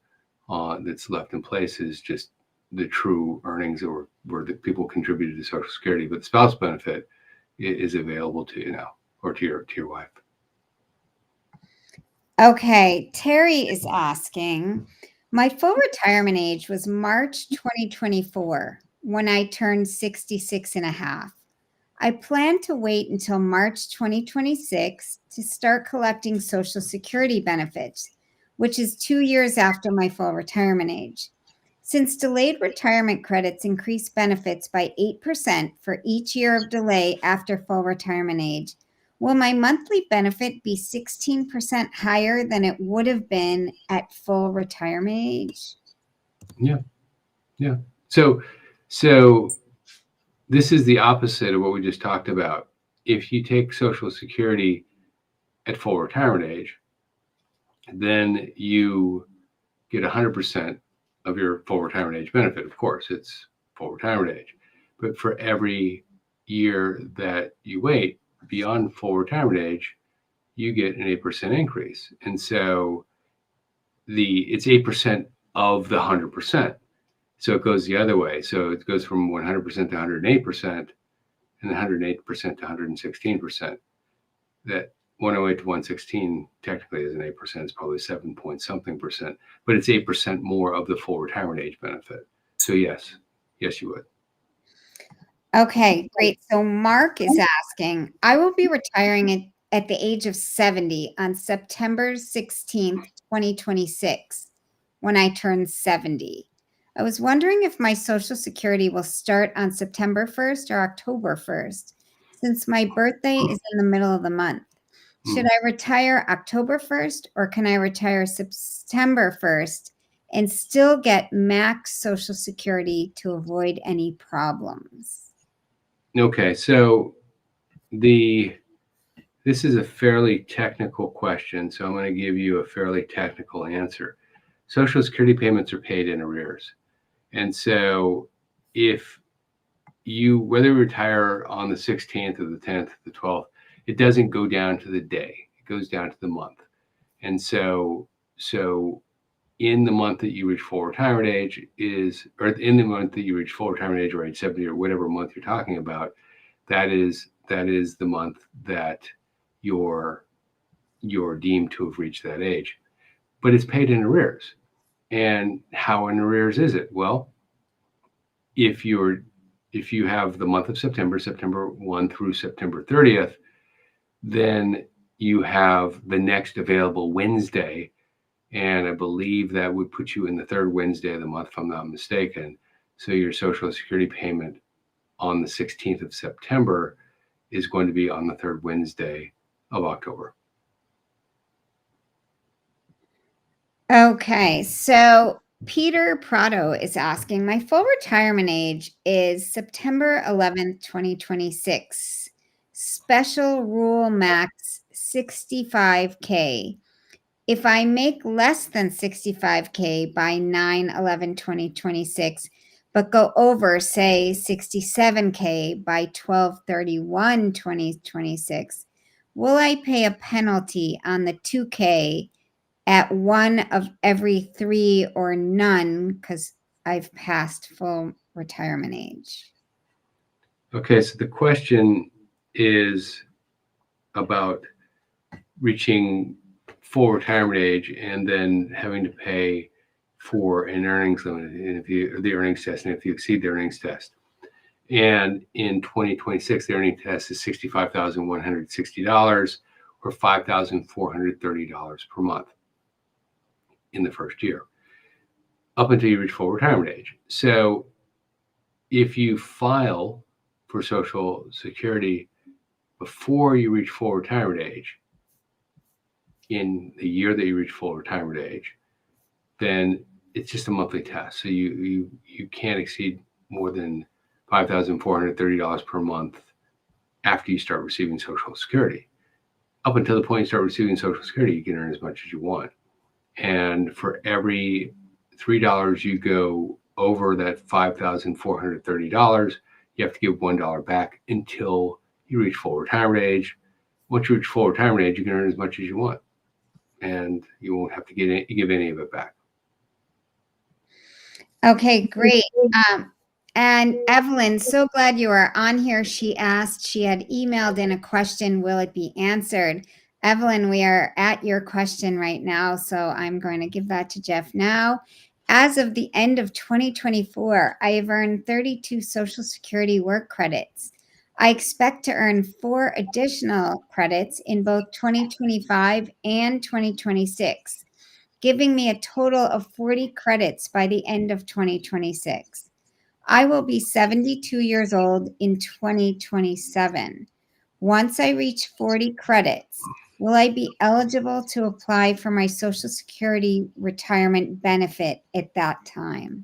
that's left in place is just the true earnings or where the people contributed to Social Security. But the spouse benefit is available to you now, or to your wife. Okay, Terry is asking, my full retirement age was March 2024 when I turned 66 and a half. I plan to wait until March 2026 to start collecting Social Security benefits, which is 2 years after my full retirement age. Since delayed retirement credits increase benefits by 8% for each year of delay after full retirement age, will my monthly benefit be 16% higher than it would have been at full retirement age? Yeah. So this is the opposite of what we just talked about. If you take Social Security at full retirement age, then you get 100% of your full retirement age benefit. Of course, it's full retirement age. But for every year that you wait beyond full retirement age, you get an 8% increase. And so it's 8% of the 100%. So it goes the other way. So it goes from 100% to 108%, and 108% to 116%. That 108 to 116 technically isn't 8%, it's probably 7 point something percent, but it's 8% more of the full retirement age benefit. So yes, you would. Okay, great. So Mark is asking, I will be retiring at the age of 70 on September 16th, 2026, when I turn 70. I was wondering if my Social Security will start on September 1st or October 1st, since my birthday is in the middle of the month. Should I retire October 1st or can I retire September 1st and still get max Social Security to avoid any problems? Okay, so this is a fairly technical question, so I'm going to give you a fairly technical answer. Social Security payments are paid in arrears. And so if you, whether you retire on the 16th or the 10th or the 12th, it doesn't go down to the day, it goes down to the month. And so in the month that you reach full retirement age or in the month that you reach full retirement age or age 70 or whatever month you're talking about, that is the month that you're deemed to have reached that age. But it's paid in arrears. And how in arrears is it? Well, if you have the month of September 1 through September 30th, then you have the next available Wednesday. And I believe that would put you in the third Wednesday of the month, if I'm not mistaken. So your Social Security payment on the 16th of September is going to be on the third Wednesday of October. Okay, so Peter Prado is asking, my full retirement age is September 11th, 2026. Special rule max 65K. If I make less than 65K by 9/11/2026, but go over, say, 67K by 12/31/2026, will I pay a penalty on the 2K at one of every 3 or none because I've passed full retirement age? Okay, so the question is about reaching full retirement age and then having to pay for an earnings limit, and the earnings test, and if you exceed the earnings test. And in 2026, the earning test is $65,160 or $5,430 per month. in the first year, up until you reach full retirement age. So if you file for Social Security before you reach full retirement age, in the year that you reach full retirement age, then it's just a monthly test. So you can't exceed more than $5,430 per month after you start receiving Social Security. Up until the point you start receiving Social Security, you can earn as much as you want. And for every $3 you go over that $5,430, you have to give $1 back until you reach full retirement age. Once you reach full retirement age, you can earn as much as you want, and you won't have to give any of it back. Okay, great. And Evelyn, so glad you are on here. She asked, she had emailed in a question, will it be answered? Evelyn, we are at your question right now, so I'm going to give that to Jeff now. As of the end of 2024, I have earned 32 Social Security work credits. I expect to earn 4 additional credits in both 2025 and 2026, giving me a total of 40 credits by the end of 2026. I will be 72 years old in 2027. Once I reach 40 credits, will I be eligible to apply for my Social Security retirement benefit at that time?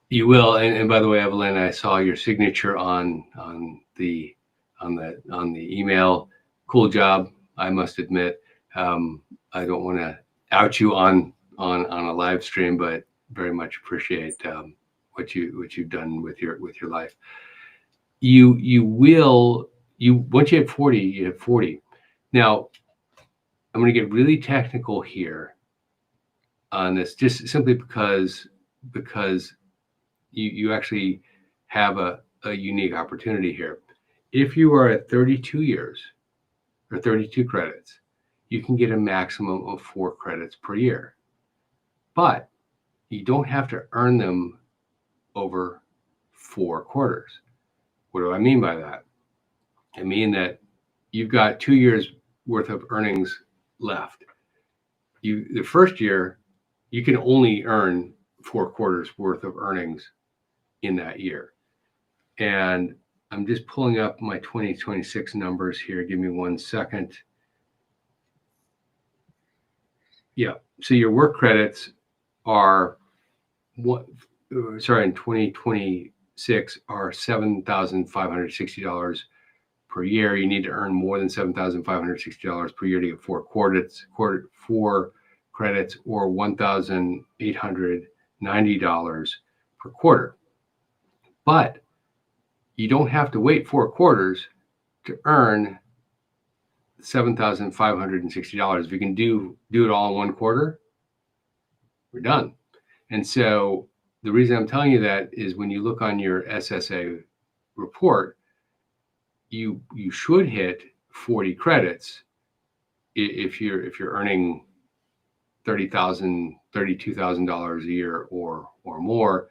You will, and by the way, Evelyn, I saw your signature on the email. Cool job, I must admit. I don't want to out you on a live stream, but very much appreciate what you've done with your life. You will once you have 40, you have 40. Now, I'm going to get really technical here on this, just simply because you actually have a unique opportunity here. If you are at 32 years or 32 credits, you can get a maximum of 4 credits per year, but you don't have to earn them over 4 quarters. What do I mean by that? I mean that you've got 2 years worth of earnings left. The first year, you can only earn 4 quarters worth of earnings in that year. And I'm just pulling up my 2026 numbers here. Give me 1 second. Yeah. So your work credits are in 2026 are $7,560 per year. You need to earn more than $7,560 per year to get 4 credits, or $1,890 per quarter. But you don't have to wait 4 quarters to earn $7,560. If you can do it all in 1 quarter, we're done. And so the reason I'm telling you that is when you look on your SSA report, you should hit 40 credits if you're earning $32,000 a year or more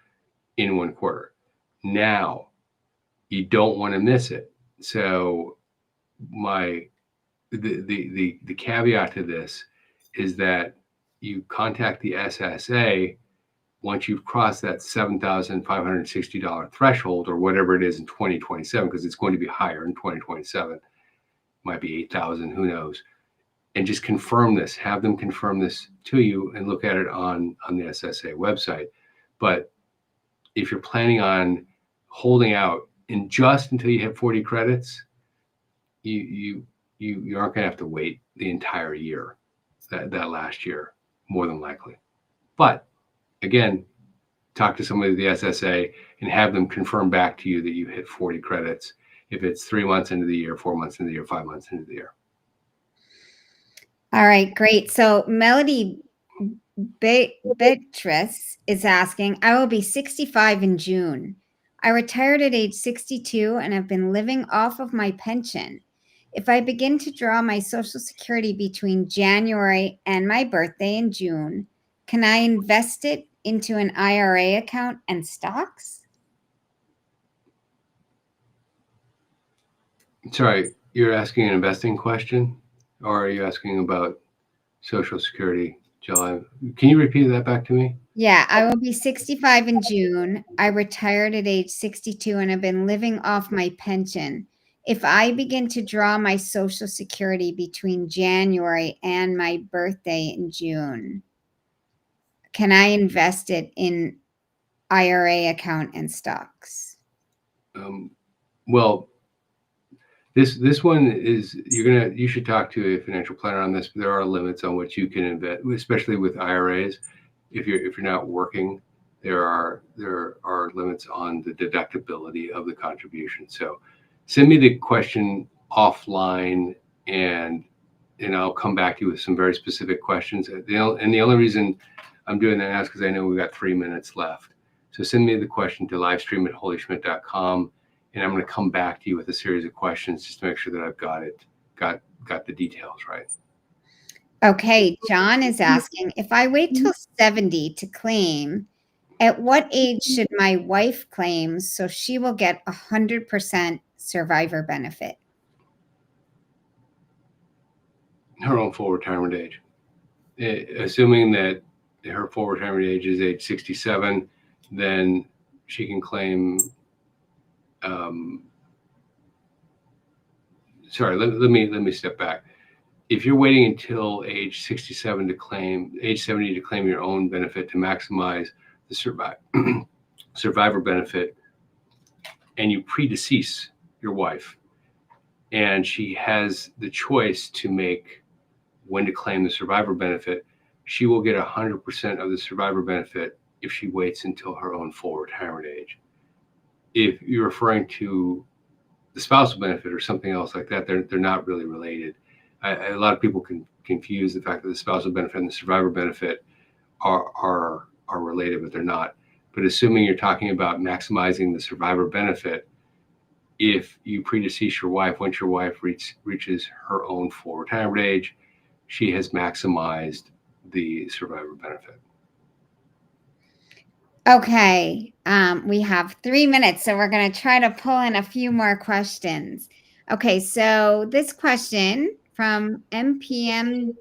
in 1 quarter. Now, you don't want to miss it. So the caveat to this is that you contact the SSA once you've crossed that $7,560 threshold, or whatever it is in 2027, because it's going to be higher in 2027. Might be 8,000, who knows? And just confirm this. Have them confirm this to you and look at it on the SSA website. But if you're planning on holding out and just until you hit 40 credits, you aren't going to have to wait the entire year, that last year, more than likely. But again, talk to somebody at the SSA and have them confirm back to you that you hit 40 credits. If it's 3 months into the year, 4 months into the year, 5 months into the year. All right, great. So Melody Beatrice is asking, I will be 65 in June. I retired at age 62 and have been living off of my pension. If I begin to draw my Social Security between January and my birthday in June, can I invest it into an IRA account and stocks? Sorry, you're asking an investing question, or are you asking about Social Security. Jill, can you repeat that back to me? Yeah, I will be 65 in June. I retired at age 62 and have been living off my pension. If I begin to draw my Social Security between January and my birthday in June, can I invest it in IRA account and stocks? Well, this one is you should talk to a financial planner on this. There are limits on what you can invest, especially with IRAs. If you're not working, there are limits on the deductibility of the contribution. So send me the question offline, and I'll come back to you with some very specific questions. And the only reason I'm doing that now is because I know we've got 3 minutes left. So send me the question to livestream@holyschmidt.com. And I'm going to come back to you with a series of questions just to make sure that I've got the details right. Okay, John is asking, if I wait till 70 to claim, at what age should my wife claim so she will get 100% survivor benefit? Her own full retirement age. Assuming that her full retirement age is age 67, then she can claim. Sorry, let me step back. If you're waiting until age 67 to claim, age 70 to claim your own benefit to maximize the survivor benefit, and you predecease your wife, and she has the choice to make when to claim the survivor benefit, she will get 100% of the survivor benefit if she waits until her own full retirement age. If you're referring to the spousal benefit or something else like that, they're not really related. A lot of people can confuse the fact that the spousal benefit and the survivor benefit are related, but they're not. But assuming you're talking about maximizing the survivor benefit, if you predecease your wife, once your wife reaches her own full retirement age, she has maximized the survivor benefit. Okay, we have 3 minutes, so we're going to try to pull in a few more questions. Okay, so this question from MPM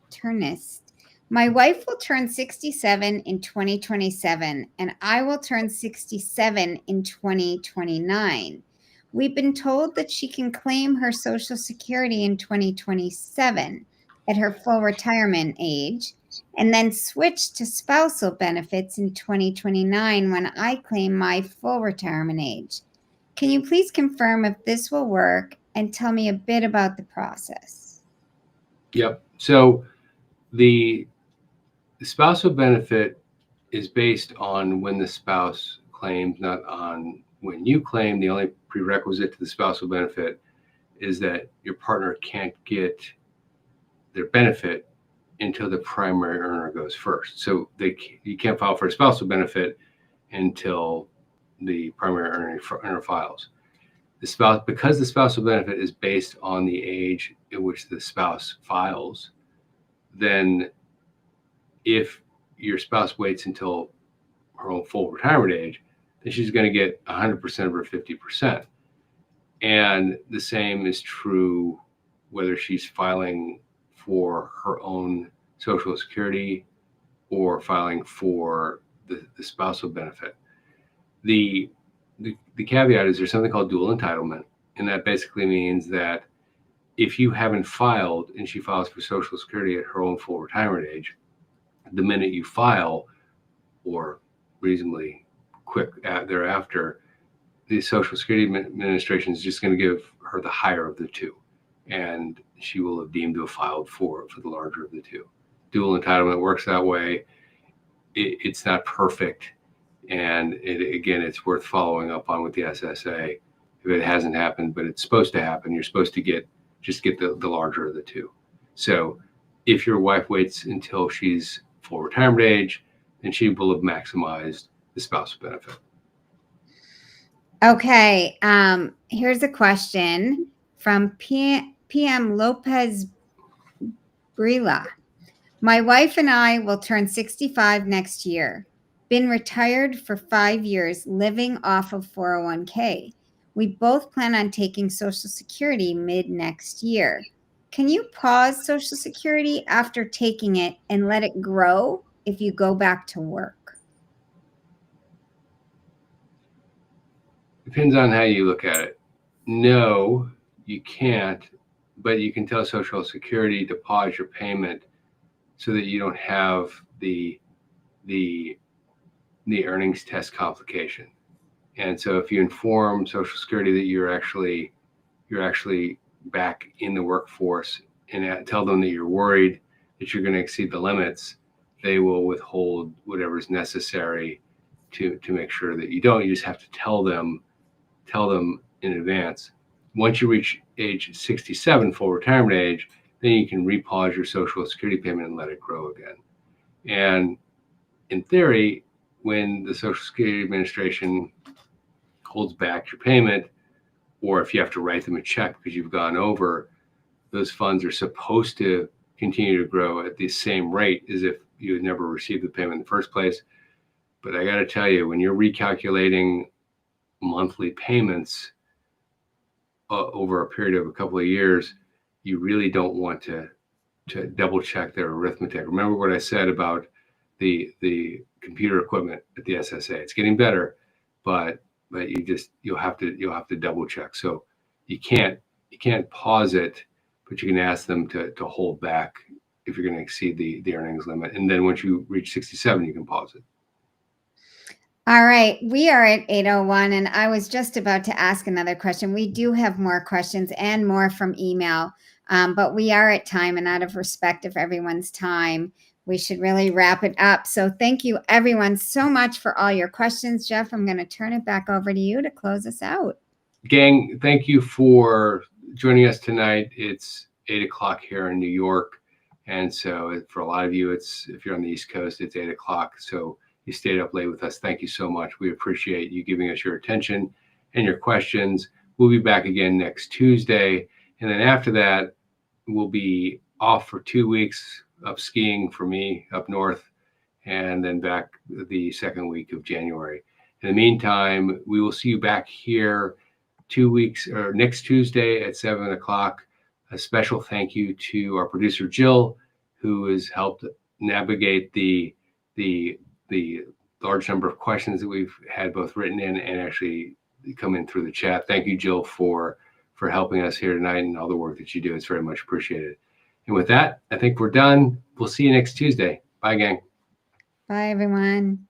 Turnist. My wife will turn 67 in 2027, and I will turn 67 in 2029. We've been told that she can claim her Social Security in 2027 at her full retirement age, and then switch to spousal benefits in 2029 when I claim my full retirement age. Can you please confirm if this will work and tell me a bit about the process? Yep. So the spousal benefit is based on when the spouse claims, not on when you claim. The only prerequisite to the spousal benefit is that your partner can't get their benefit until the primary earner goes first. So you can't file for a spousal benefit until the primary earner files. Because the spousal benefit is based on the age at which the spouse files, then if your spouse waits until her own full retirement age, then she's going to get 100% of her 50%. And the same is true whether she's filing for her own Social Security or filing for the spousal benefit. The caveat is there's something called dual entitlement, and that basically means that if you haven't filed and she files for Social Security at her own full retirement age, the minute you file, or reasonably quick thereafter, the Social Security Administration is just going to give her the higher of the two, and she will have deemed to have filed for the larger of the two. Dual entitlement works that way. It's not perfect, and again, it's worth following up on with the SSA if it hasn't happened, but it's supposed to happen. You're supposed to get the larger of the two. So if your wife waits until she's full retirement age, then she will have maximized the spousal benefit. Okay, here's a question from PM Lopez Brila. My wife and I will turn 65 next year. Been retired for 5 years, living off of 401k. We both plan on taking Social Security mid next year. can you pause Social Security after taking it and let it grow if you go back to work? Depends on how you look at it. No, you can't, but you can tell Social Security to pause your payment so that you don't have the earnings test complication. And so if you inform Social Security that you're actually back in the workforce and tell them that you're worried that you're going to exceed the limits, they will withhold whatever is necessary to make sure that you don't. You just have to tell them in advance. Once you reach age 67, full retirement age, then you can repause your Social Security payment and let it grow again. And in theory, when the Social Security Administration holds back your payment, or if you have to write them a check because you've gone over, those funds are supposed to continue to grow at the same rate as if you had never received the payment in the first place. But I got to tell you, when you're recalculating monthly payments over a period of a couple of years, you really don't want to double check their arithmetic. Remember what I said about the computer equipment at the SSA. It's getting better, but you'll have to double check. So you can't pause it, but you can ask them to hold back if you're going to exceed the earnings limit. And then once you reach 67, you can pause it. All right, we are at 8:01, and I was just about to ask another question. We do have more questions and more from email, but we are at time, and out of respect of everyone's time, we should really wrap it up. So thank you, everyone, so much for all your questions. Jeff, I'm going to turn it back over to you to close us out. Gang, thank you for joining us tonight. It's 8 o'clock here in New York, and so for a lot of you, if you're on the East Coast, it's 8 o'clock. So you stayed up late with us. Thank you so much. We appreciate you giving us your attention and your questions. We'll be back again next Tuesday. And then after that, we'll be off for 2 weeks of skiing for me up north, and then back the second week of January. In the meantime, we will see you back here 2 weeks or next Tuesday at 7 o'clock. A special thank you to our producer, Jill, who has helped navigate the large number of questions that we've had both written in and actually come in through the chat. Thank you, Jill, for helping us here tonight and all the work that you do. It's very much appreciated. And with that, I think we're done. We'll see you next Tuesday. Bye, gang. Bye, everyone.